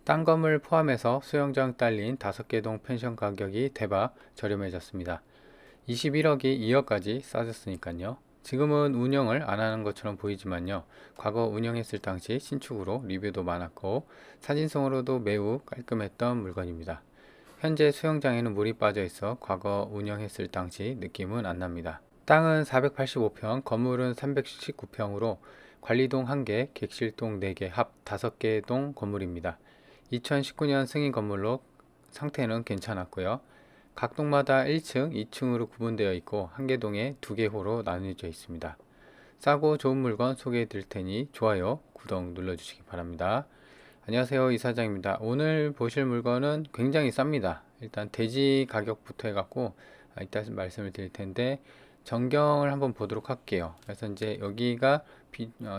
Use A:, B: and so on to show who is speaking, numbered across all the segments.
A: 딴 건물 포함해서 수영장 딸린 5개 동 펜션 가격이 대박 저렴해졌습니다. 21억이 2억까지 싸졌으니까요. 지금은 운영을 안 하는 것처럼 보이지만요. 과거 운영했을 당시 신축으로 리뷰도 많았고 사진성으로도 매우 깔끔했던 물건입니다. 현재 수영장에는 물이 빠져 있어 과거 운영했을 당시 느낌은 안 납니다. 땅은 485평, 건물은 319평으로 관리동 1개, 객실동 4개, 합 5개 동 건물입니다. 2019년 승인 건물로 상태는 괜찮았고요. 각 동마다 1층, 2층으로 구분되어 있고 한 개 동에 2개 호로 나뉘어져 있습니다. 싸고 좋은 물건 소개해 드릴 테니 좋아요, 구독 눌러주시기 바랍니다. 안녕하세요, 이사장입니다. 오늘 보실 물건은 굉장히 쌉니다. 일단 대지 가격부터 해갖고 이따 말씀을 드릴 텐데 전경을 한번 보도록 할게요. 그래서 이제 여기가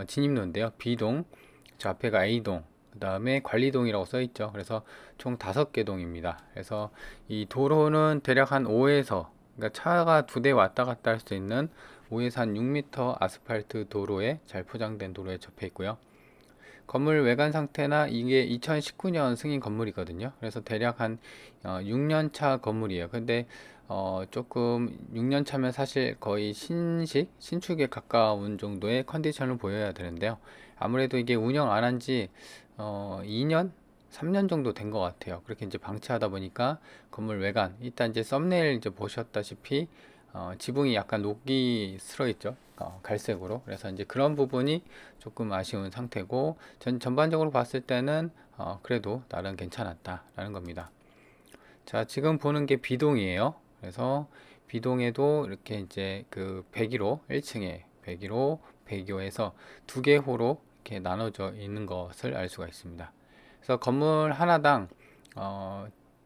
A: 진입로인데요. B동, 저 앞에가 A동, 그 다음에 관리동이라고 써 있죠. 그래서 총 5개 동입니다. 그래서 이 도로는 대략 한 5에서, 그러니까 차가 2대 왔다 갔다 할 수 있는 5에서 한 6m 아스팔트 도로에 잘 포장된 도로에 접해 있고요. 건물 외관 상태나 이게 2019년 승인 건물이거든요. 그래서 대략 한 6년 차 건물이에요. 근데 조금 6년 차면 사실 거의 신축에 가까운 정도의 컨디션을 보여야 되는데요. 아무래도 이게 운영 안 한 지 2년? 3년 정도 된 것 같아요. 그렇게 이제 방치하다 보니까 건물 외관, 일단 이제 썸네일 이제 보셨다시피 지붕이 약간 녹이 슬어 있죠. 갈색으로. 그래서 이제 그런 부분이 조금 아쉬운 상태고, 전반적으로 봤을 때는 그래도 나름 괜찮았다라는 겁니다. 자, 지금 보는 게 B동이에요. 그래서 B동에도 이렇게 이제 그 101호, 1층에 101호, 102호에서 2개 호로 이렇게 나눠져 있는 것을 알 수가 있습니다. 그래서 건물 하나당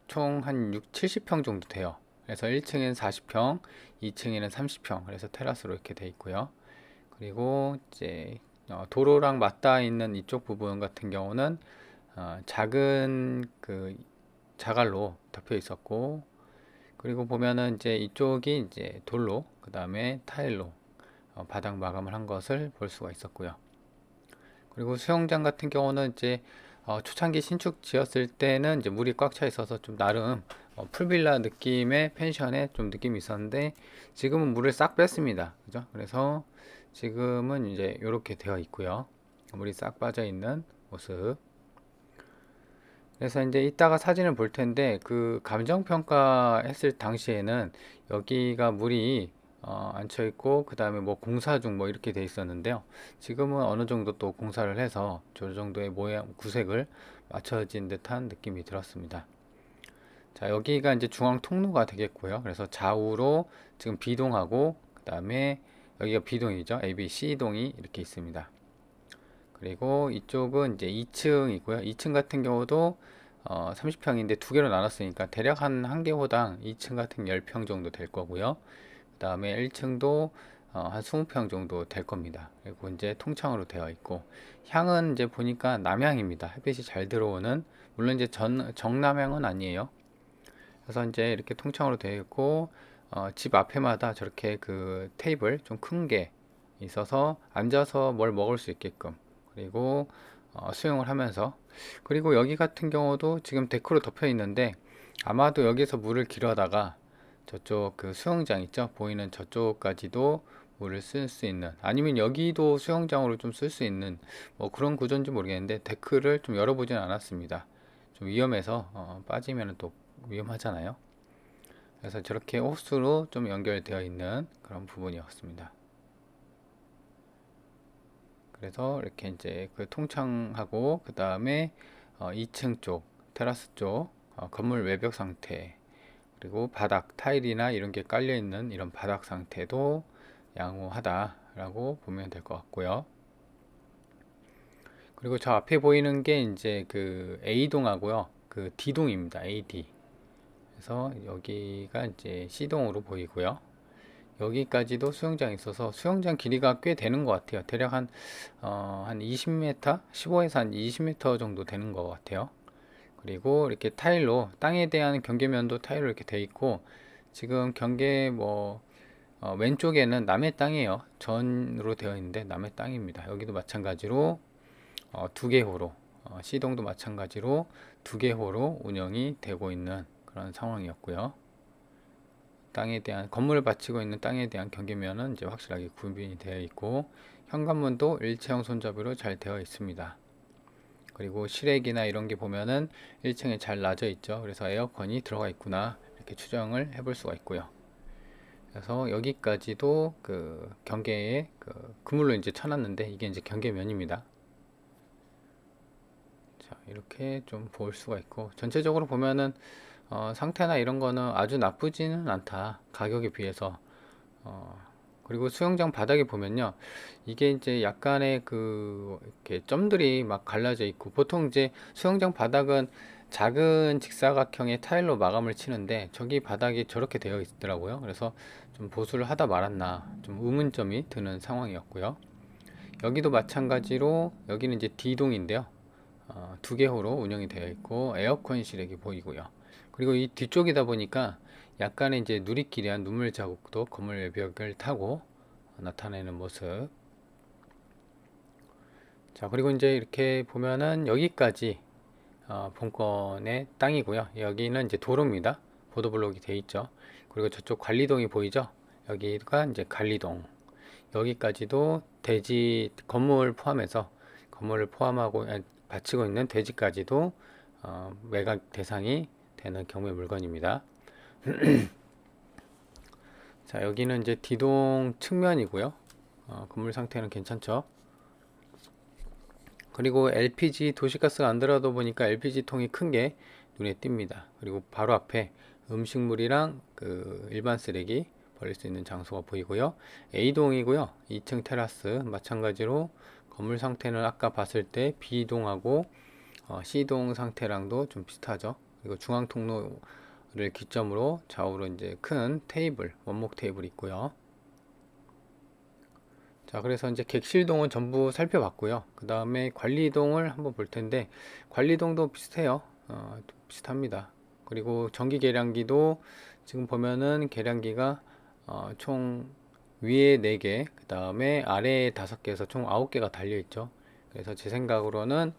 A: 총 한 70평 정도 돼요. 그래서 1층에는 40평, 2층에는 30평, 그래서 테라스로 이렇게 돼 있고요. 그리고 이제 도로랑 맞닿아 있는 이쪽 부분 같은 경우는 작은 그 자갈로 덮여 있었고, 그리고 보면은 이제 이쪽이 이제 돌로, 그 다음에 타일로 바닥 마감을 한 것을 볼 수가 있었고요. 그리고 수영장 같은 경우는 이제 초창기 신축 지었을 때는 이제 물이 꽉 차 있어서 좀 나름 풀빌라 느낌의 펜션에 좀 느낌이 있었는데 지금은 물을 싹 뺐습니다. 그죠? 그래서 지금은 이제 이렇게 되어 있고요. 물이 싹 빠져 있는 모습. 그래서 이제 이따가 사진을 볼 텐데 그 감정 평가 했을 당시에는 여기가 물이 안 쳐 있고 그 다음에 뭐 공사 중 뭐 이렇게 돼 있었는데요. 지금은 어느 정도 또 공사를 해서 저 정도의 모양 구색을 맞춰진 듯한 느낌이 들었습니다. 자, 여기가 이제 중앙 통로가 되겠고요. 그래서 좌우로 지금 B동하고 그 다음에 여기가 B동이죠. A, B, C동이 이렇게 있습니다. 그리고 이쪽은 이제 2층이고요. 2층 같은 경우도 30평인데 2개로 나눴으니까 대략 한 개 호당 2층 같은 10평 정도 될 거고요. 그 다음에 1층도 한 20평 정도 될 겁니다. 그리고 이제 통창으로 되어 있고 향은 이제 보니까 남향입니다. 햇빛이 잘 들어오는, 물론 이제 정남향은 아니에요. 그래서 이제 이렇게 통창으로 되어 있고 집 앞에마다 저렇게 그 테이블 좀 큰 게 있어서 앉아서 뭘 먹을 수 있게끔, 그리고 수영을 하면서, 그리고 여기 같은 경우도 지금 데크로 덮여 있는데 아마도 여기서 물을 길어다가 저쪽 그 수영장 있죠, 보이는 저쪽까지도 물을 쓸 수 있는, 아니면 여기도 수영장으로 좀 쓸 수 있는 뭐 그런 구조인지 모르겠는데 데크를 좀 열어보진 않았습니다. 좀 위험해서 빠지면 또 위험하잖아요. 그래서 저렇게 호스로 좀 연결되어 있는 그런 부분이었습니다. 그래서 이렇게 이제 그 통창하고 그 다음에 2층 쪽 테라스 쪽 건물 외벽 상태, 그리고 바닥 타일이나 이런 게 깔려 있는 이런 바닥 상태도 양호하다라고 보면 될 것 같고요. 그리고 저 앞에 보이는 게 이제 그 A동하고요, 그 D동입니다. AD. 그래서 여기가 이제 C동으로 보이고요. 여기까지도 수영장이 있어서 수영장 길이가 꽤 되는 것 같아요. 대략 한 20m, 15에서 한 20m 정도 되는 것 같아요. 그리고 이렇게 타일로 땅에 대한 경계면도 타일로 이렇게 돼 있고, 지금 경계 뭐 왼쪽에는 남의 땅이에요. 전으로 되어 있는데 남의 땅입니다. 여기도 마찬가지로 2개 호로 C동도 마찬가지로 2개 호로 운영이 되고 있는 그런 상황이었고요. 땅에 대한 건물을 바치고 있는 땅에 대한 경계면은 이제 확실하게 구분이 되어 있고, 현관문도 일체형 손잡이로 잘 되어 있습니다. 그리고 실외기나 이런 게 보면은 1층에 잘 놔져 있죠. 그래서 에어컨이 들어가 있구나 이렇게 추정을 해볼 수가 있고요. 그래서 여기까지도 그 경계에 그 그물로 이제 쳐놨는데, 이게 이제 경계면입니다. 자, 이렇게 좀 볼 수가 있고, 전체적으로 보면은 상태나 이런 거는 아주 나쁘지는 않다, 가격에 비해서. 그리고 수영장 바닥에 보면요, 이게 이제 약간의 그 이렇게 점들이 막 갈라져 있고, 보통 이제 수영장 바닥은 작은 직사각형의 타일로 마감을 치는데 저기 바닥이 저렇게 되어 있더라고요. 그래서 좀 보수를 하다 말았나 좀 의문점이 드는 상황이었고요. 여기도 마찬가지로 여기는 이제 D동인데요, 2개 호로 운영이 되어 있고 에어컨 실외기 보이고요. 그리고 이 뒤쪽이다 보니까 약간의 이제 누리끼리한 눈물 자국도 건물 외벽을 타고 나타내는 모습. 자, 그리고 이제 이렇게 보면은 여기까지 본건의 땅이고요. 여기는 이제 도로입니다. 보도블록이 되어 있죠. 그리고 저쪽 관리동이 보이죠. 여기가 이제 관리동. 여기까지도 대지 건물 포함해서, 건물을 포함하고 바치고 있는 대지까지도 매각 대상이 되는 경우의 물건입니다. 자, 여기는 이제 D동 측면이고요. 건물 상태는 괜찮죠. 그리고 LPG 도시가스가 안 들어가다 보니까 LPG 통이 큰 게 눈에 띕니다. 그리고 바로 앞에 음식물이랑 그 일반 쓰레기 버릴 수 있는 장소가 보이고요. A동이고요. 2층 테라스 마찬가지로 건물 상태는 아까 봤을 때 B동하고 C동 상태랑도 좀 비슷하죠. 그리고 중앙 통로를 기점으로 좌우로 이제 큰 테이블, 원목 테이블이 있고요. 자, 그래서 이제 객실동은 전부 살펴봤고요. 그 다음에 관리동을 한번 볼 텐데, 관리동도 비슷해요. 비슷합니다. 그리고 전기 계량기도 지금 보면은 계량기가 총 위에 4개, 그 다음에 아래에 5개에서 총 9개가 달려 있죠. 그래서 제 생각으로는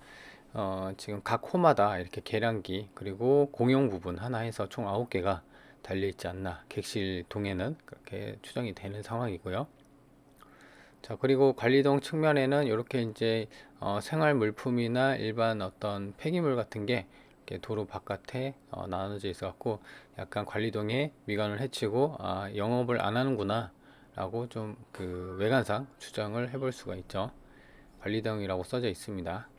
A: 지금 각 호마다 이렇게 계량기 그리고 공용 부분 하나 해서 총 9개가 달려 있지 않나, 객실동에는 그렇게 추정이 되는 상황이고요. 자, 그리고 관리동 측면에는 이렇게 이제 생활 물품이나 일반 어떤 폐기물 같은 게 이렇게 도로 바깥에 나눠져 있어 갖고, 약간 관리동에 미관을 해치고 영업을 안 하는구나 라고 좀 그 외관상 추정을 해볼 수가 있죠. 관리동이라고 써져 있습니다.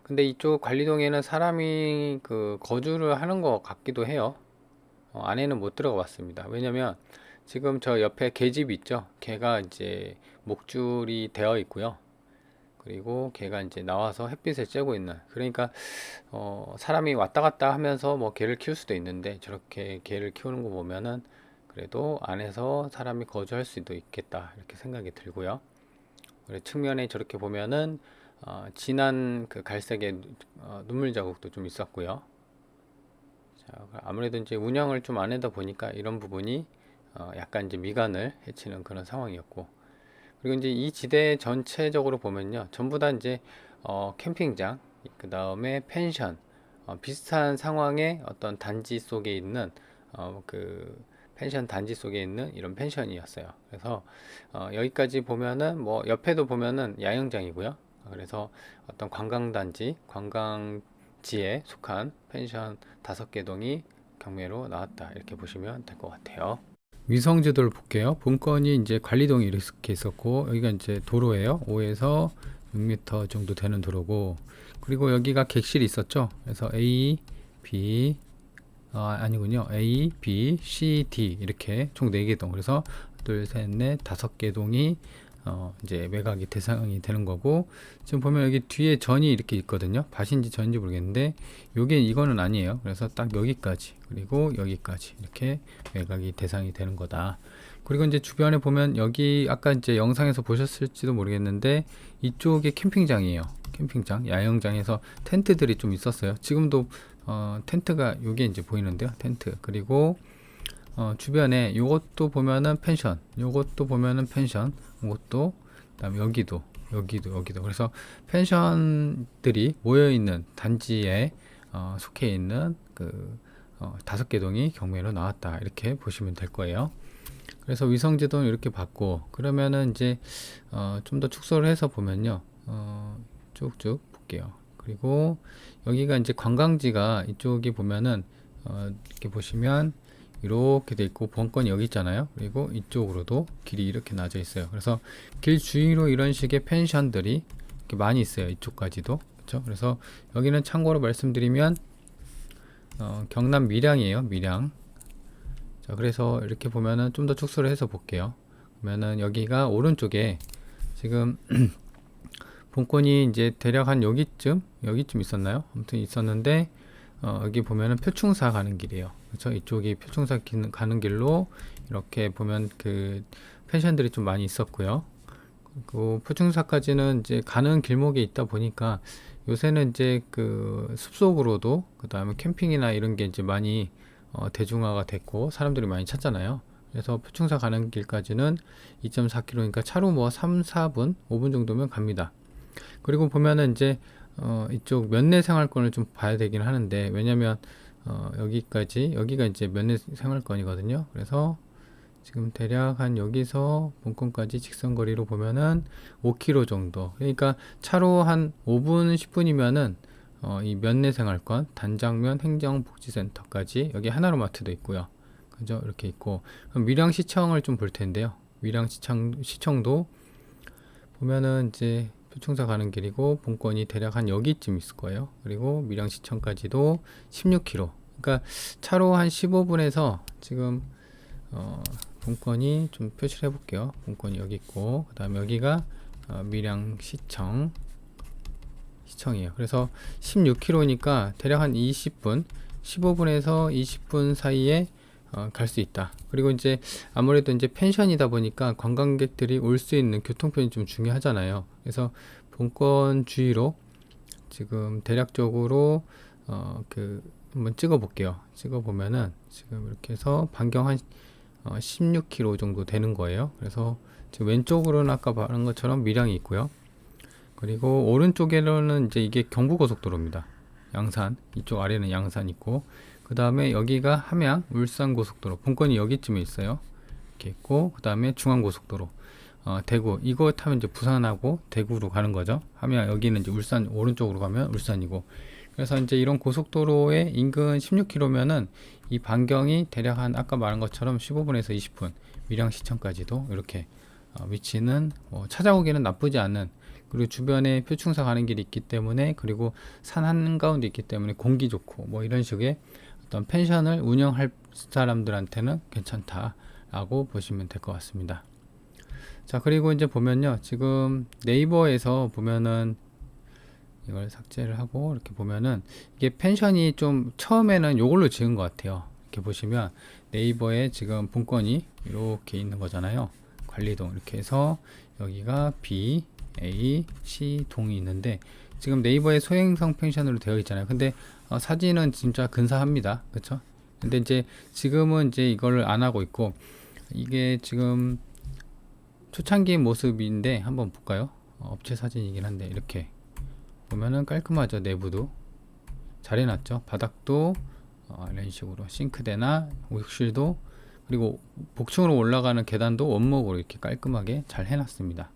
A: 근데 이쪽 관리동에는 사람이 그 거주를 하는 것 같기도 해요. 안에는 못 들어가 봤습니다. 왜냐면 지금 저 옆에 개집 있죠. 개가 이제 목줄이 되어 있고요. 그리고 개가 이제 나와서 햇빛을 쬐고 있는, 그러니까 사람이 왔다 갔다 하면서 뭐 개를 키울 수도 있는데, 저렇게 개를 키우는 거 보면은 그래도 안에서 사람이 거주할 수도 있겠다 이렇게 생각이 들고요. 그리고 측면에 저렇게 보면은 진한 그 갈색의 눈물 자국도 좀 있었고요. 자, 아무래도 이제 운영을 좀 안 하다 보니까 이런 부분이 약간 이제 미간을 해치는 그런 상황이었고, 그리고 이제 이 지대 전체적으로 보면요, 전부 다 이제 캠핑장, 그 다음에 펜션, 비슷한 상황의 어떤 단지 속에 있는 그 펜션 단지 속에 있는 이런 펜션이었어요. 그래서 여기까지 보면은 뭐 옆에도 보면은 야영장이고요. 그래서 어떤 관광단지, 관광지에 속한 펜션 5개 동이 경매로 나왔다 이렇게 보시면 될 것 같아요. 위성 지도를 볼게요. 본건이 이제 관리동이 이렇게 있었고, 여기가 이제 도로예요. 5에서 6m 정도 되는 도로고, 그리고 여기가 객실이 있었죠. 그래서 A, B, 아니군요. A, B, C, D 이렇게 총 4개 동. 그래서 둘, 셋, 넷, 5개 동이 이제 매각이 대상이 되는 거고, 지금 보면 여기 뒤에 전이 이렇게 있거든요. 밭인지 전인지 모르겠는데 이거는 아니에요. 그래서 딱 여기까지, 그리고 여기까지 이렇게 매각이 대상이 되는 거다. 그리고 이제 주변에 보면 여기 아까 이제 영상에서 보셨을지도 모르겠는데 이쪽에 캠핑장이에요. 캠핑장, 야영장에서 텐트들이 좀 있었어요. 지금도 텐트가 요게 이제 보이는데요. 텐트. 그리고 주변에 요것도 보면은 펜션, 요것도 보면은 펜션, 요것도, 그다음에 여기도 여기도. 그래서 펜션들이 모여있는 단지에 속해 있는 그 5개 동이 경매로 나왔다. 이렇게 보시면 될 거예요. 그래서 위성지도는 이렇게 봤고, 그러면은 이제 좀 더 축소를 해서 보면요, 쭉쭉 볼게요. 그리고 여기가 이제 관광지가 이쪽이 보면은 이렇게 보시면 이렇게 돼 있고 본건이 여기 있잖아요. 그리고 이쪽으로도 길이 이렇게 나져 있어요. 그래서 길 주위로 이런 식의 펜션들이 이렇게 많이 있어요. 이쪽까지도. 그렇죠? 그래서 여기는 참고로 말씀드리면 경남 밀양이에요. 밀양. 자, 그래서 이렇게 보면은 좀 더 축소를 해서 볼게요. 그러면은 여기가 오른쪽에 지금 본건이 이제 대략 한 여기쯤 있었나요? 아무튼 있었는데 여기 보면은 표충사 가는 길이에요. 그렇죠? 이쪽이 표충사 가는 길로 이렇게 보면 그 펜션들이 좀 많이 있었고요. 그 표충사까지는 이제 가는 길목에 있다 보니까 요새는 이제 그 숲속으로도 그 다음에 캠핑이나 이런 게 이제 많이 대중화가 됐고 사람들이 많이 찾잖아요. 그래서 표충사 가는 길까지는 2.4km니까 차로 뭐 3, 4분, 5분 정도면 갑니다. 그리고 보면은 이제 이쪽 면내 생활권을 좀 봐야 되긴 하는데, 왜냐면 여기가 이제 면내 생활권이거든요. 그래서 지금 대략 한 여기서 본권까지 직선거리로 보면은 5km 정도. 그러니까 차로 한 5분, 10분이면은 이 면내 생활권, 단장면 행정복지센터까지, 여기 하나로마트도 있고요. 그죠? 이렇게 있고, 그럼 밀양시청을 좀 볼 텐데요. 밀양시청도 보면은 이제 표충사 가는 길이고 본권이 대략 한 여기쯤 있을 거예요. 그리고 밀양시청까지도 16km. 그러니까 차로 한 15분에서 지금 본권이 좀 표시를 해볼게요. 본권이 여기 있고, 그 다음에 여기가 밀양시청이에요. 그래서 16km니까 대략 한 20분, 15분에서 20분 사이에 갈 수 있다. 그리고 이제 아무래도 이제 펜션이다 보니까 관광객들이 올 수 있는 교통편이 좀 중요하잖아요. 그래서 본권 주위로 지금 대략적으로 한번 찍어 볼게요. 찍어 보면은 지금 이렇게 해서 반경 한 16km 정도 되는 거예요. 그래서 지금 왼쪽으로는 아까 말한 것처럼 밀양이 있고요. 그리고 오른쪽에는 이제 이게 경부고속도로입니다. 양산, 이쪽 아래는 양산 있고, 그 다음에 여기가 함양 울산고속도로, 본권이 여기쯤에 있어요. 이렇게 있고, 그 다음에 중앙고속도로, 대구, 이거 타면 이제 부산하고 대구로 가는 거죠. 함양, 여기는 이제 울산, 오른쪽으로 가면 울산이고. 그래서 이제 이런 고속도로의 인근 16km면은 이 반경이 대략 한 아까 말한 것처럼 15분에서 20분, 밀양시청까지도 이렇게 위치는 찾아오기는 나쁘지 않은, 그리고 주변에 표충사 가는 길이 있기 때문에, 그리고 산 한가운데 있기 때문에 공기 좋고 뭐 이런 식의 어떤 펜션을 운영할 사람들한테는 괜찮다라고 보시면 될 것 같습니다. 자, 그리고 이제 보면요, 지금 네이버에서 보면은 이걸 삭제를 하고 이렇게 보면은 이게 펜션이 좀 처음에는 요걸로 지은 것 같아요. 이렇게 보시면 네이버에 지금 본권이 이렇게 있는 거잖아요. 관리동 이렇게 해서 여기가 B, A, C 동이 있는데 지금 네이버에 소행성 펜션으로 되어 있잖아요. 근데 사진은 진짜 근사합니다. 그렇죠? 근데 이제 지금은 이제 이걸 안 하고 있고, 이게 지금 초창기 모습인데 한번 볼까요? 업체 사진이긴 한데 이렇게 보면은 깔끔하죠. 내부도 잘 해놨죠. 바닥도 이런 식으로 싱크대나 욕실도, 그리고 복층으로 올라가는 계단도 원목으로 이렇게 깔끔하게 잘 해놨습니다.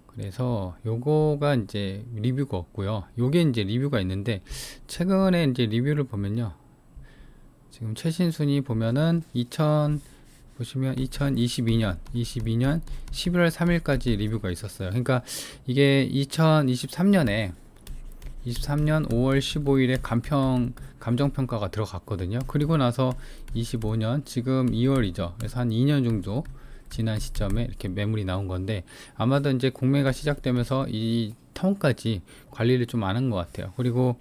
A: 그래서 요거가 이제 리뷰가 없고요. 요게 이제 리뷰가 있는데, 최근에 이제 리뷰를 보면요, 지금 최신 순위 보면은 보시면 2022년 11월 3일까지 리뷰가 있었어요. 그러니까 이게 2023년 5월 15일에 감정평가가 들어갔거든요. 그리고 나서 25년 지금 2월이죠. 그래서 한 2년 정도 지난 시점에 이렇게 매물이 나온 건데, 아마도 이제 공매가 시작되면서 이 텀까지 관리를 좀 안 한 것 같아요. 그리고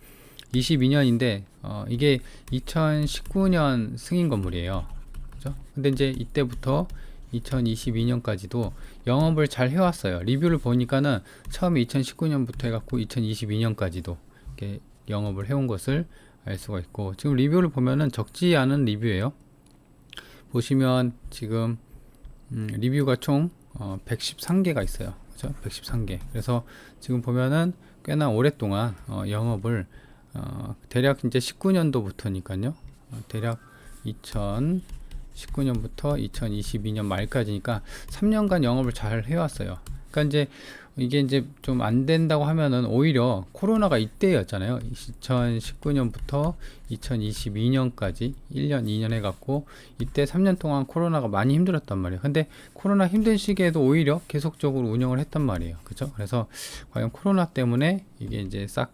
A: 22년인데 이게 2019년 승인 건물이에요. 그죠? 근데 이제 이때부터 2022년까지도 영업을 잘 해왔어요. 리뷰를 보니까는 처음에 2019년부터 해갖고 2022년까지도 이렇게 영업을 해온 것을 알 수가 있고, 지금 리뷰를 보면은 적지 않은 리뷰예요. 보시면 지금 리뷰가 총 113개가 있어요. 그죠? 113개. 그래서 지금 보면은 꽤나 오랫동안 영업을 대략 이제 19년도부터니까요. 대략 2019년부터 2022년 말까지니까 3년간 영업을 잘 해왔어요. 그러니까 이제 이게 이제 좀 안 된다고 하면은 오히려 코로나가 이때였잖아요. 2019년부터 2022년까지 1년, 2년 해갖고 이때 3년 동안 코로나가 많이 힘들었단 말이에요. 근데 코로나 힘든 시기에도 오히려 계속적으로 운영을 했단 말이에요. 그죠? 그래서 과연 코로나 때문에 이게 이제 싹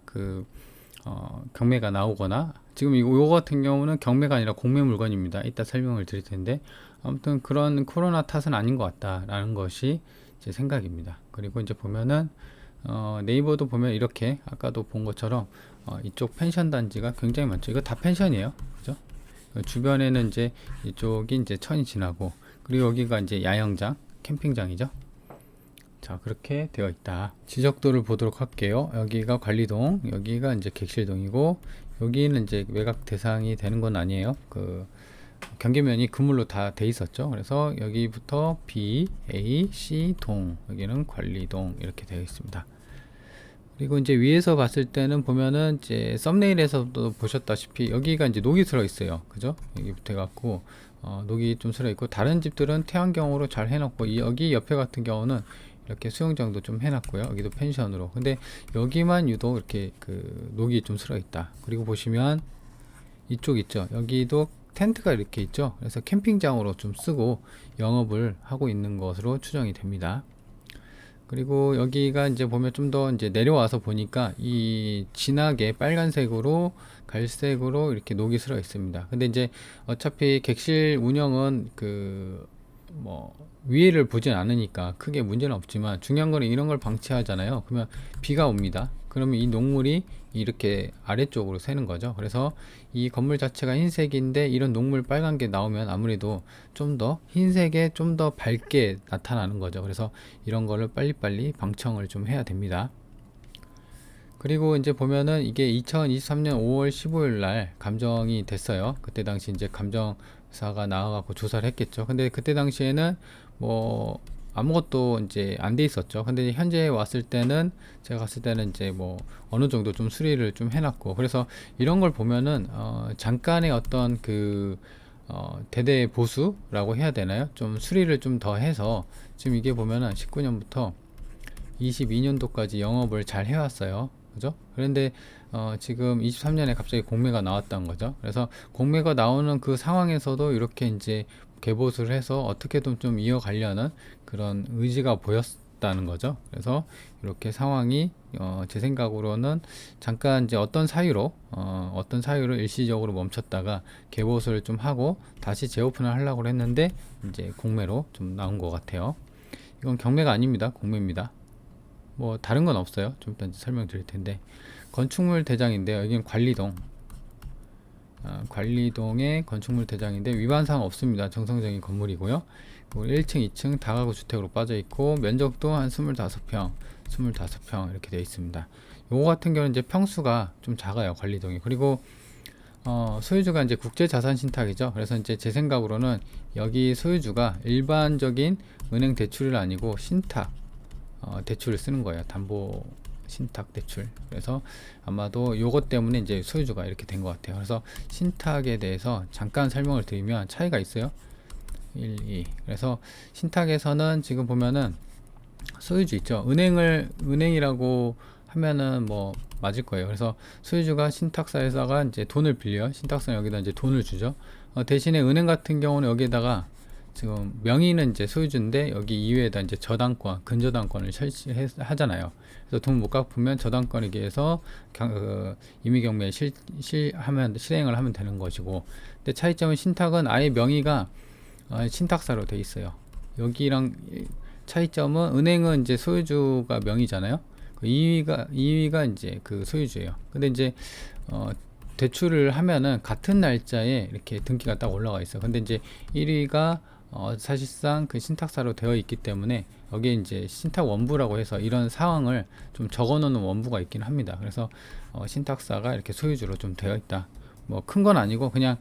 A: 경매가 나오거나 지금 이거 같은 경우는 경매가 아니라 공매 물건입니다. 이따 설명을 드릴 텐데 아무튼 그런 코로나 탓은 아닌 것 같다라는 것이 제 생각입니다. 그리고 이제 보면은 네이버도 보면 이렇게 아까도 본 것처럼 이쪽 펜션 단지가 굉장히 많죠. 이거 다 펜션이에요. 그죠? 주변에는 이제 이쪽이 이제 천이 지나고 그리고 여기가 이제 야영장, 캠핑장이죠. 자, 그렇게 되어 있다. 지적도를 보도록 할게요. 여기가 관리동, 여기가 이제 객실동이고 여기는 이제 매각 대상이 되는 건 아니에요. 경계면이 그물로 다 돼 있었죠. 그래서 여기부터 B, A, C 동, 여기는 관리동 이렇게 되어 있습니다. 그리고 이제 위에서 봤을 때는 보면은 이제 썸네일에서도 보셨다시피 여기가 이제 녹이 들어 있어요. 그죠? 여기부터 해갖고 녹이 좀 들어 있고 다른 집들은 태양경으로 잘 해놓고 여기 옆에 같은 경우는 이렇게 수영장도 좀 해놨고요. 여기도 펜션으로. 근데 여기만 유독 이렇게 녹이 좀 들어 있다. 그리고 보시면 이쪽 있죠. 여기도 텐트가 이렇게 있죠. 그래서 캠핑장으로 좀 쓰고 영업을 하고 있는 것으로 추정이 됩니다. 그리고 여기가 이제 보면 좀 더 이제 내려와서 보니까 이 진하게 빨간색으로 갈색으로 이렇게 녹이 슬어 있습니다. 근데 이제 어차피 객실 운영은 위에를 보진 않으니까 크게 문제는 없지만 중요한 거는 이런 걸 방치하잖아요. 그러면 비가 옵니다. 그러면 이 녹물이 이렇게 아래쪽으로 새는 거죠. 그래서 이 건물 자체가 흰색인데 이런 녹물 빨간 게 나오면 아무래도 좀 더 흰색에 좀 더 밝게 나타나는 거죠. 그래서 이런 거를 빨리빨리 방청을 좀 해야 됩니다. 그리고 이제 보면은 이게 2023년 5월 15일 날 감정이 됐어요. 그때 당시 이제 감정사가 나와갖고 조사를 했겠죠. 근데 그때 당시에는 뭐 아무것도 이제 안 돼 있었죠. 근데 현재 왔을 때는 제가 갔을 때는 이제 뭐 어느 정도 좀 수리를 좀 해놨고 그래서 이런 걸 보면은 잠깐의 어떤 대대 보수라고 해야 되나요? 좀 수리를 좀 더 해서 지금 이게 보면은 19년부터 22년도까지 영업을 잘 해왔어요. 그죠? 그런데 지금 23년에 갑자기 공매가 나왔던 거죠. 그래서 공매가 나오는 그 상황에서도 이렇게 이제 개보수를 해서 어떻게든 좀 이어가려는 그런 의지가 보였다는 거죠. 그래서 이렇게 상황이 제 생각으로는 잠깐 이제 어떤 사유로 일시적으로 멈췄다가 개보수를 좀 하고 다시 재오픈을 하려고 했는데 이제 공매로 좀 나온 것 같아요. 이건 경매가 아닙니다. 공매입니다. 뭐 다른 건 없어요. 좀 이따 설명드릴 텐데 건축물 대장인데요. 여기는 관리동. 관리동의 건축물 대장인데 위반사항 없습니다. 정상적인 건물이고요. 1층, 2층 다가구 주택으로 빠져 있고 면적도 한 25평 이렇게 되어 있습니다. 요거 같은 경우는 이제 평수가 좀 작아요. 관리동이. 그리고 소유주가 이제 국제자산신탁이죠. 그래서 이제 제 생각으로는 여기 소유주가 일반적인 은행 대출이 아니고 신탁 대출을 쓰는 거예요. 담보 신탁 대출. 그래서 아마도 요것 때문에 이제 소유주가 이렇게 된 것 같아요. 그래서 신탁에 대해서 잠깐 설명을 드리면 차이가 있어요. 1, 2. 그래서 신탁에서는 지금 보면은 소유주 있죠. 은행이라고 하면은 뭐 맞을 거예요. 그래서 소유주가 신탁사에다가 이제 돈을 빌려요. 신탁사는 여기다 이제 돈을 주죠. 대신에 은행 같은 경우는 여기에다가 지금 명의는 이제 소유주인데 여기 이외에다 이제 저당권, 근저당권을 하잖아요. 그래서 돈 못 갚으면 저당권에 의해서 임의경매에 실행을 하면 되는 것이고, 근데 차이점은 신탁은 아예 명의가 신탁사로 돼 있어요. 여기랑 차이점은 은행은 이제 소유주가 명의잖아요. 2위가 이제 그 소유주예요. 근데 이제 대출을 하면은 같은 날짜에 이렇게 등기가 딱 올라가 있어요. 근데 이제 1위가 사실상 그 신탁사로 되어 있기 때문에 여기에 이제 신탁 원부라고 해서 이런 상황을 좀 적어 놓는 원부가 있긴 합니다. 그래서 신탁사가 이렇게 소유주로 좀 되어 있다. 뭐 큰 건 아니고 그냥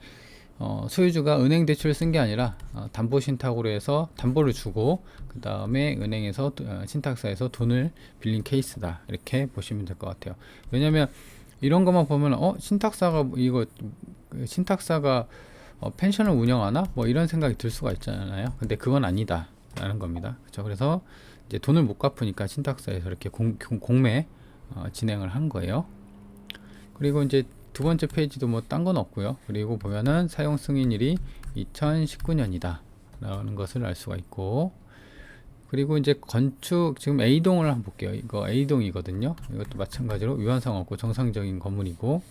A: 소유주가 은행 대출을 쓴 게 아니라 담보 신탁으로 해서 담보를 주고 그 다음에 은행에서 신탁사에서 돈을 빌린 케이스다, 이렇게 보시면 될 것 같아요. 왜냐하면 이런 것만 보면 신탁사가 펜션을 운영하나 뭐 이런 생각이 들 수가 있잖아요. 근데 그건 아니다 라는 겁니다. 그렇죠? 그래서 이제 돈을 못 갚으니까 신탁사에서 이렇게 공매 진행을 한 거예요. 그리고 이제 두 번째 페이지도 뭐 딴 건 없고요. 그리고 보면은 사용 승인일이 2019년이다 라는 것을 알 수가 있고, 그리고 이제 건축 지금 A동을 한번 볼게요. 이거 A동이거든요. 이것도 마찬가지로 위헌사항 없고 정상적인 건물이고,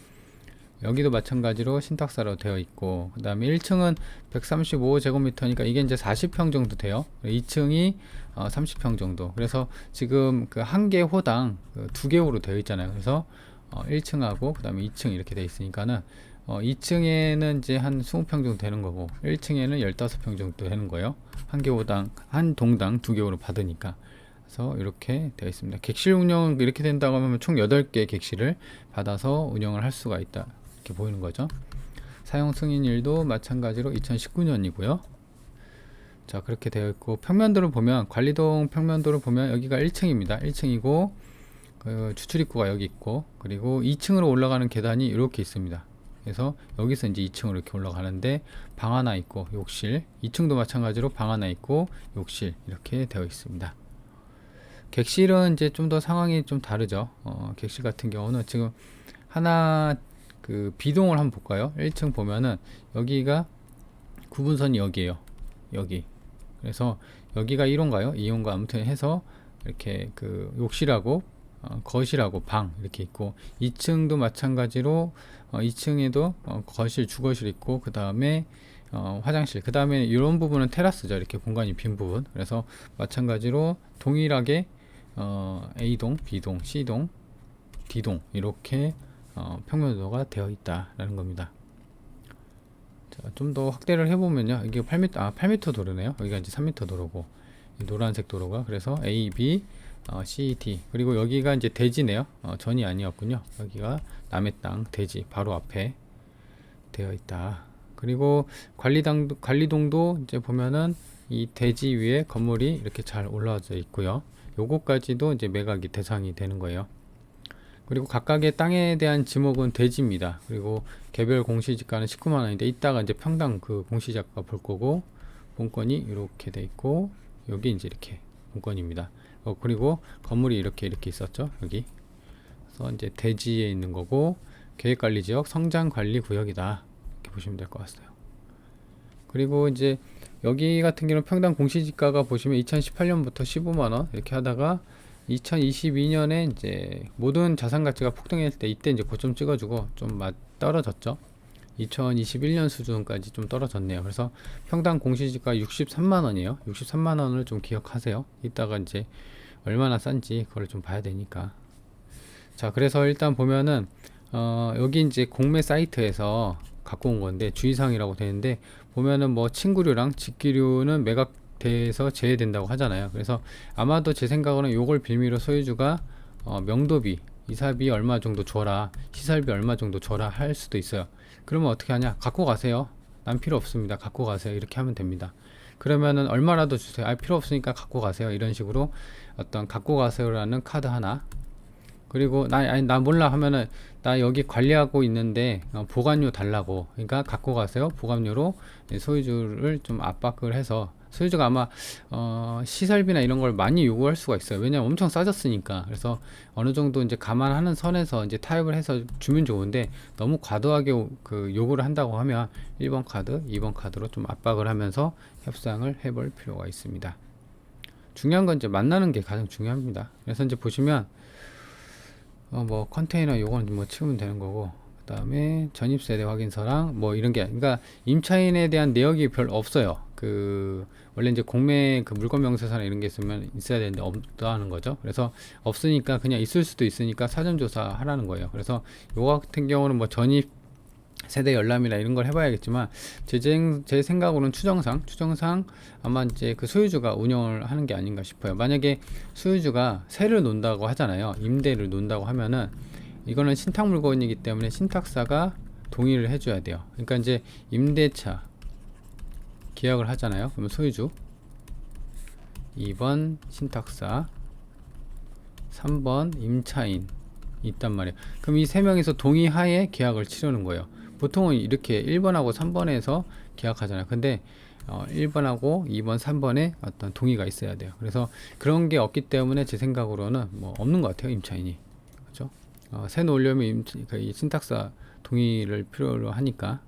A: 여기도 마찬가지로 신탁사로 되어 있고, 그 다음에 1층은 135제곱미터니까 이게 이제 40평 정도 돼요. 2층이 30평 정도. 그래서 지금 그 한 개 호당 두 개호로 되어 있잖아요. 그래서 1층하고 그 다음에 2층 이렇게 되어 있으니까는 2층에는 이제 한 20평 정도 되는 거고 1층에는 15평 정도 되는 거예요. 한 개 호당, 한 동당 두 개호로 받으니까. 그래서 이렇게 되어 있습니다. 객실 운영 이렇게 된다고 하면 총 8개 객실을 받아서 운영을 할 수가 있다, 이렇게 보이는 거죠. 사용 승인일도 마찬가지로 2019년이고요. 자, 그렇게 되어 있고, 평면도를 보면 관리동 평면도를 보면 여기가 1층입니다. 1층이고 그 주출입구가 여기 있고, 그리고 2층으로 올라가는 계단이 이렇게 있습니다. 그래서 여기서 이제 2층으로 이렇게 올라가는데 방 하나 있고 욕실, 2층도 마찬가지로 방 하나 있고 욕실 이렇게 되어 있습니다. 객실은 이제 좀 더 상황이 좀 다르죠. 객실 같은 경우는 지금 하나 그 B동을 한번 볼까요? 1층 보면은 여기가 구분선이 여기에요. 여기. 그래서 여기가 1호인가요? 2호인가 아무튼 해서 이렇게 그 욕실하고 거실하고 방 이렇게 있고, 2층도 마찬가지로 2층에도 거실, 주거실 있고, 그 다음에 화장실, 그 다음에 이런 부분은 테라스죠. 이렇게 공간이 빈 부분. 그래서 마찬가지로 동일하게 A동, B동, C동, D동 이렇게 평면도가 되어 있다라는 겁니다. 좀 더 확대를 해보면요, 이게 8m 도로네요. 여기가 이제 3m 도로고, 노란색 도로가, 그래서 A, B, C, D, 그리고 여기가 이제 대지네요. 전이 아니었군요. 여기가 남의 땅 대지 바로 앞에 되어 있다. 그리고 관리동도 이제 보면은 이 대지 위에 건물이 이렇게 잘 올라와져 있고요. 요거까지도 이제 매각이 대상이 되는 거예요. 그리고 각각의 땅에 대한 지목은 대지입니다. 그리고 개별 공시지가는 19만원인데 이따가 이제 평당 그 공시지가 볼 거고, 본건이 이렇게 돼 있고, 여기 이제 이렇게 본건입니다. 그리고 건물이 이렇게 있었죠. 여기. 그래서 이제 대지에 있는 거고, 계획관리지역 성장관리구역이다, 이렇게 보시면 될 것 같아요. 그리고 이제 여기 같은 경우는 평당 공시지가가 보시면 2018년부터 15만원 이렇게 하다가 2022년에 이제 모든 자산 가치가 폭등했을 때 이때 이제 고점 찍어주고 좀 떨어졌죠. 2021년 수준까지 좀 떨어졌네요. 그래서 평당 공시지가 63만원이에요. 63만원을 좀 기억하세요. 이따가 이제 얼마나 싼지 그걸 좀 봐야 되니까. 자, 그래서 일단 보면은 여기 이제 공매 사이트에서 갖고 온 건데 주의사항이라고 되는데, 보면은 뭐 친구료랑 직기료는 매각돼서 제외된다고 하잖아요. 그래서 아마도 제 생각으로는 요걸 빌미로 소유주가 명도비, 이사비 얼마 정도 줘라, 시설비 얼마 정도 줘라 할 수도 있어요. 그러면 어떻게 하냐? 갖고 가세요. 난 필요 없습니다. 갖고 가세요. 이렇게 하면 됩니다. 그러면은 얼마라도 주세요. 필요 없으니까 갖고 가세요. 이런 식으로 어떤 갖고 가세요라는 카드 하나. 그리고 나 몰라 하면은 나 여기 관리하고 있는데 보관료 달라고, 그러니까 갖고 가세요. 보관료로 소유주를 좀 압박을 해서, 소유주가 아마 시설비나 이런 걸 많이 요구할 수가 있어요. 왜냐면 엄청 싸졌으니까. 그래서 어느 정도 이제 감안하는 선에서 이제 타협을 해서 주면 좋은데, 너무 과도하게 그 요구를 한다고 하면 1번 카드, 2번 카드로 좀 압박을 하면서 협상을 해볼 필요가 있습니다. 중요한 건 이제 만나는 게 가장 중요합니다. 그래서 이제 보시면 뭐 컨테이너 요거는 뭐 치우면 되는 거고, 그 다음에 전입세대 확인서랑 뭐 이런 게, 그러니까 임차인에 대한 내역이 별 없어요. 그 원래 이제 공매 그 물건 명세서나 이런 게 있으면 있어야 되는데 없다는 거죠. 그래서 없으니까 그냥 있을 수도 있으니까 사전조사 하라는 거예요. 그래서 요거 같은 경우는 뭐 전입 세대 열람이나 이런 걸 해봐야겠지만, 제 생각으로는 추정상 아마 이제 그 소유주가 운영을 하는 게 아닌가 싶어요. 만약에 소유주가 세를 논다고 하잖아요. 임대를 논다고 하면은 이거는 신탁 물건이기 때문에 신탁사가 동의를 해줘야 돼요. 그러니까 이제 임대차 계약을 하잖아요. 그러면 소유주 2번 신탁사 3번 임차인 있단 말이에요. 그럼 이 세 명이서 동의하에 계약을 치르는 거예요. 보통은 이렇게 1번하고 3번에서 계약하잖아요. 근데 1번하고 2번, 3번에 어떤 동의가 있어야 돼요. 그래서 그런 게 없기 때문에 제 생각으로는 뭐 없는 것 같아요. 임차인이. 그렇죠? 새 놓으려면 그러니까 이 신탁사 동의를 필요로 하니까.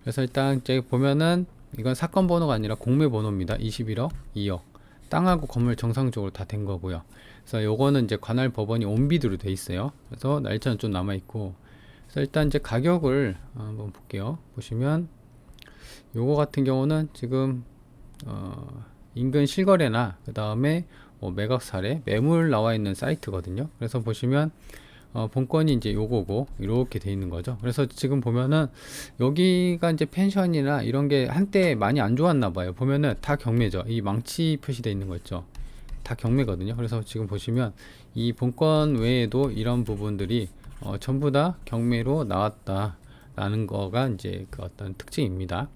A: 그래서 일단 이제 보면은 이건 사건 번호가 아니라 공매 번호입니다. 21억, 2억. 땅하고 건물 정상적으로 다 된 거고요. 그래서 요거는 이제 관할 법원이 온비드로 돼 있어요. 그래서 날짜는 좀 남아 있고. 그래서 일단 이제 가격을 한번 볼게요. 보시면 요거 같은 경우는 지금 인근 실거래나 그 다음에 매각 사례, 매물 나와 있는 사이트거든요. 그래서 보시면 본건이 이제 요거고 이렇게 돼 있는 거죠. 그래서 지금 보면은 여기가 이제 펜션이나 이런 게 한때 많이 안 좋았나 봐요. 보면은 다 경매죠. 이 망치 표시되어 있는 거 있죠. 다 경매거든요. 그래서 지금 보시면 이 본건 외에도 이런 부분들이 전부 다 경매로 나왔다 라는 거가 이제 그 어떤 특징입니다.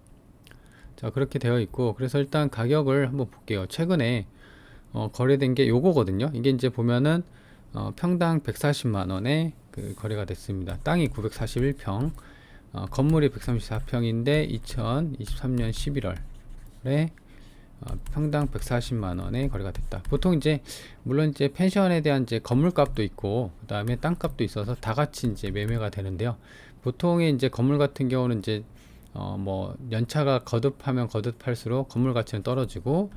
A: 자, 그렇게 되어 있고, 그래서 일단 가격을 한번 볼게요. 최근에 거래된 게 요거거든요. 이게 이제 보면은 평당 140만원에 그 거래가 됐습니다. 땅이 941평, 건물이 134평인데 2023년 11월에 평당 140만원에 거래가 됐다. 보통 이제 물론 이제 펜션에 대한 이제 건물값도 있고 그 다음에 땅값도 있어서 다 같이 이제 매매가 되는데요. 보통의 이제 건물 같은 경우는 이제 뭐 연차가 거듭하면 거듭할수록 건물 가치는 떨어지고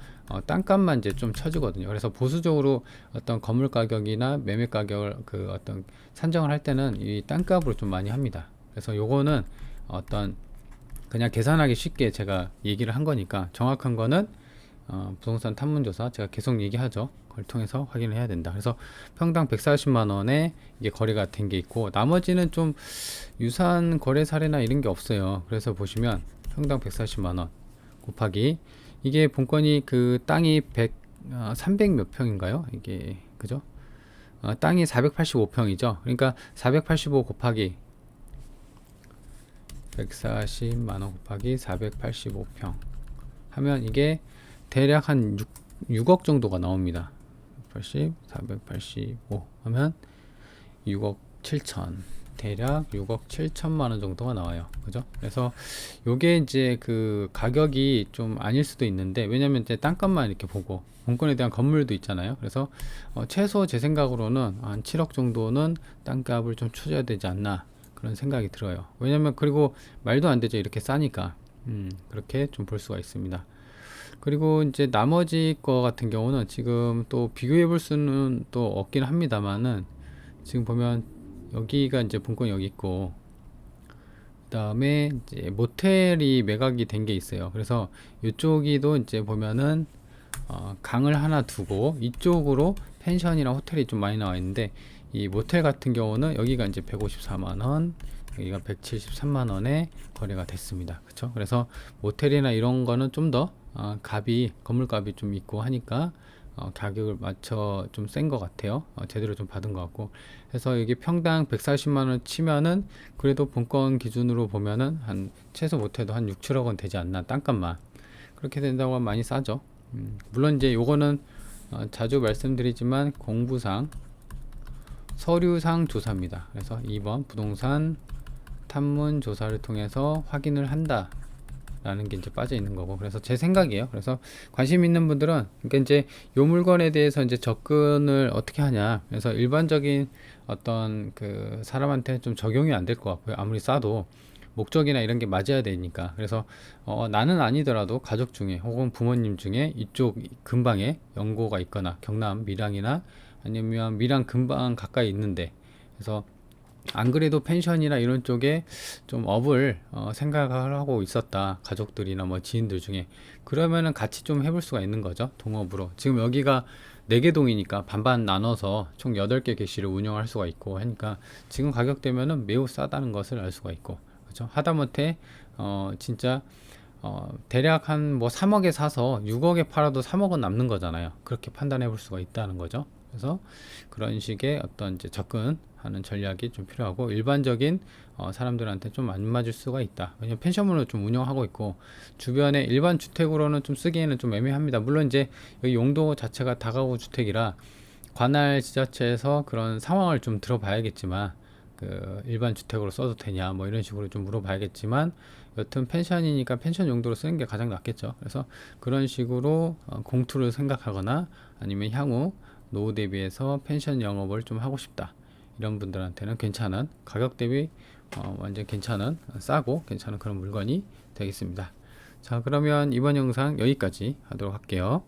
A: 땅값만 이제 좀 쳐주거든요. 그래서 보수적으로 어떤 건물 가격이나 매매 가격을 그 어떤 산정을 할 때는 이 땅값으로 좀 많이 합니다. 그래서 요거는 어떤 그냥 계산하기 쉽게 제가 얘기를 한 거니까 정확한 거는 부동산 탐문조사 제가 계속 얘기하죠. 그걸 통해서 확인을 해야 된다. 그래서 평당 140만원에 이게 거래가 된 게 있고 나머지는 좀 유사한 거래 사례나 이런 게 없어요. 그래서 보시면 평당 140만원 곱하기 이게 본건이 그 땅이 300 몇 평인가요? 이게 그죠? 땅이 485평이죠. 그러니까 485 곱하기 140만원 곱하기 485평 하면 이게 대략 한 6억 정도가 나옵니다. 80, 485 하면 6억 7천 대략 6억 7천만원 정도가 나와요. 그죠? 그래서 요게 이제 그 가격이 좀 아닐 수도 있는데 왜냐면 이제 땅값만 이렇게 보고 본건에 대한 건물도 있잖아요. 그래서 최소 제 생각으로는 한 7억 정도는 땅값을 좀 쳐줘야 되지 않나 그런 생각이 들어요. 왜냐면 그리고 말도 안 되죠. 이렇게 싸니까 그렇게 좀 볼 수가 있습니다. 그리고 이제 나머지 거 같은 경우는 지금 또 비교해 볼 수는 또 없긴 합니다만은 지금 보면 여기가 이제 본건 여기 있고 그 다음에 이제 모텔이 매각이 된 게 있어요. 그래서 이쪽이도 이제 보면은 강을 하나 두고 이쪽으로 펜션이랑 호텔이 좀 많이 나와 있는데 이 모텔 같은 경우는 여기가 이제 154만원 여기가 173만원에 거래가 됐습니다. 그쵸? 그래서 모텔이나 이런 거는 좀 더 값이 건물값이 좀 있고 하니까 가격을 맞춰 좀 센 것 같아요. 제대로 좀 받은 것 같고 그래서 여기 평당 140만원 치면은 그래도 본건 기준으로 보면은 한 최소 못해도 한 6, 7억은 되지 않나 땅값만 그렇게 된다고 하면 많이 싸죠. 물론 이제 요거는 자주 말씀드리지만 공부상 서류상 조사입니다. 그래서 2번 부동산 탐문 조사를 통해서 확인을 한다 라는 게 이제 빠져 있는 거고 그래서 제 생각이에요. 그래서 관심 있는 분들은 그러니까 이제 요 물건에 대해서 이제 접근을 어떻게 하냐 그래서 일반적인 어떤 그 사람한테 좀 적용이 안 될 것 같고요. 아무리 싸도 목적이나 이런 게 맞아야 되니까 그래서 나는 아니더라도 가족 중에 혹은 부모님 중에 이쪽 근방에 연고가 있거나 경남 밀양이나 아니면 밀양 근방 가까이 있는데 그래서 안 그래도 펜션이나 이런 쪽에 좀 업을 생각을 하고 있었다 가족들이나 뭐 지인들 중에 그러면은 같이 좀 해볼 수가 있는 거죠. 동업으로 지금 여기가 4개 동이니까 반반 나눠서 총 8개 객실을 운영할 수가 있고 하니까 지금 가격대면은 매우 싸다는 것을 알 수가 있고 그렇죠? 하다못해 진짜 대략 한 뭐 3억에 사서 6억에 팔아도 3억은 남는 거잖아요. 그렇게 판단해 볼 수가 있다는 거죠. 그래서 그런 식의 어떤 이제 접근하는 전략이 좀 필요하고, 일반적인 사람들한테 좀 안 맞을 수가 있다. 왜냐면 펜션문을 좀 운영하고 있고 주변에 일반 주택으로는 좀 쓰기에는 좀 애매합니다. 물론 이제 여기 용도 자체가 다가구 주택이라 관할 지자체에서 그런 상황을 좀 들어봐야겠지만, 그 일반 주택으로 써도 되냐 뭐 이런 식으로 좀 물어봐야겠지만, 여튼 펜션이니까 펜션 용도로 쓰는 게 가장 낫겠죠. 그래서 그런 식으로 공투를 생각하거나, 아니면 향후 노후 대비해서 펜션 영업을 좀 하고 싶다, 이런 분들한테는 괜찮은, 가격 대비 완전 괜찮은, 싸고 괜찮은 그런 물건이 되겠습니다. 자, 그러면 이번 영상 여기까지 하도록 할게요.